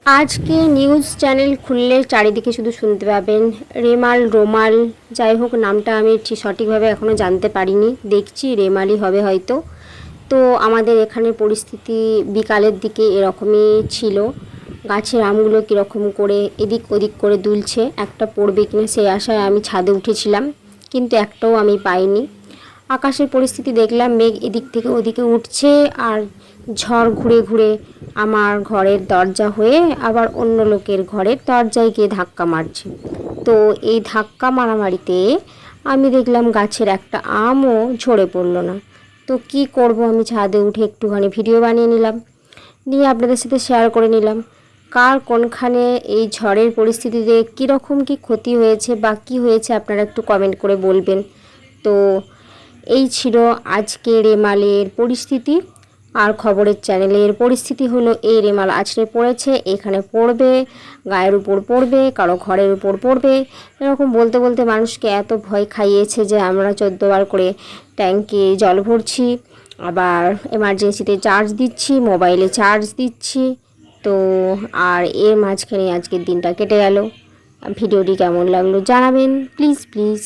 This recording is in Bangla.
আজকে নিউজ চ্যানেল খুললে চারিদিকে শুধু শুনতে পাবেন রেমাল রোমাল, যাই হোক নামটা আমি ঠিক সঠিকভাবে এখনও জানতে পারিনি, দেখছি রেমালই হবে হয়তো। তো আমাদের এখানে পরিস্থিতি বিকালের দিকে এরকমই ছিল। গাছের আমগুলো কীরকম করে এদিক ওদিক করে দুলছে, একটা পড়বে কিনা সেই আশায় আমি ছাদে উঠেছিলাম, কিন্তু একটাও আমি পাইনি। আকাশের পরিস্থিতি দেখলাম মেঘ এদিক থেকে ওদিকে উঠছে, আর ঝড় ঘুরে ঘুরে আমার ঘরের দরজা হয়ে আবার অন্য লোকের ঘরের দরজায় গিয়ে ধাক্কা মারছে। তো এই ধাক্কা মারামারিতে আমি দেখলাম গাছের একটা আমও ঝরে পড়লো না। তো কি করব, আমি ছাদে উঠে একটুখানি ভিডিও বানিয়ে নিলাম, নিয়ে আপনাদের সাথে শেয়ার করে নিলাম। কার কোনখানে এই ঝড়ের পরিস্থিতিতে কীরকম কী ক্ষতি হয়েছে বা কী হয়েছে আপনারা একটু কমেন্ট করে বলবেন। তো এই ছিল আজকে রেমালের পরিস্থিতি। আর খবরের চ্যানেলের পরিস্থিতি হলো এই রেমাল আছড়ে পড়েছে, এখানে পড়বে, গায়ের উপর পড়বে, কারো ঘরের উপর পড়বে, এরকম বলতে বলতে মানুষকে এত ভয় খাইয়েছে যে আমরা 14বার করে ট্যাঙ্কে জল ভরছি, আবার এমার্জেন্সিতে চার্জ দিচ্ছি, মোবাইলে চার্জ দিচ্ছি। তো আর এর মাঝখানে আজকের দিনটা কেটে গেল। ভিডিওটি কেমন লাগলো জানাবেন প্লিজ প্লিজ।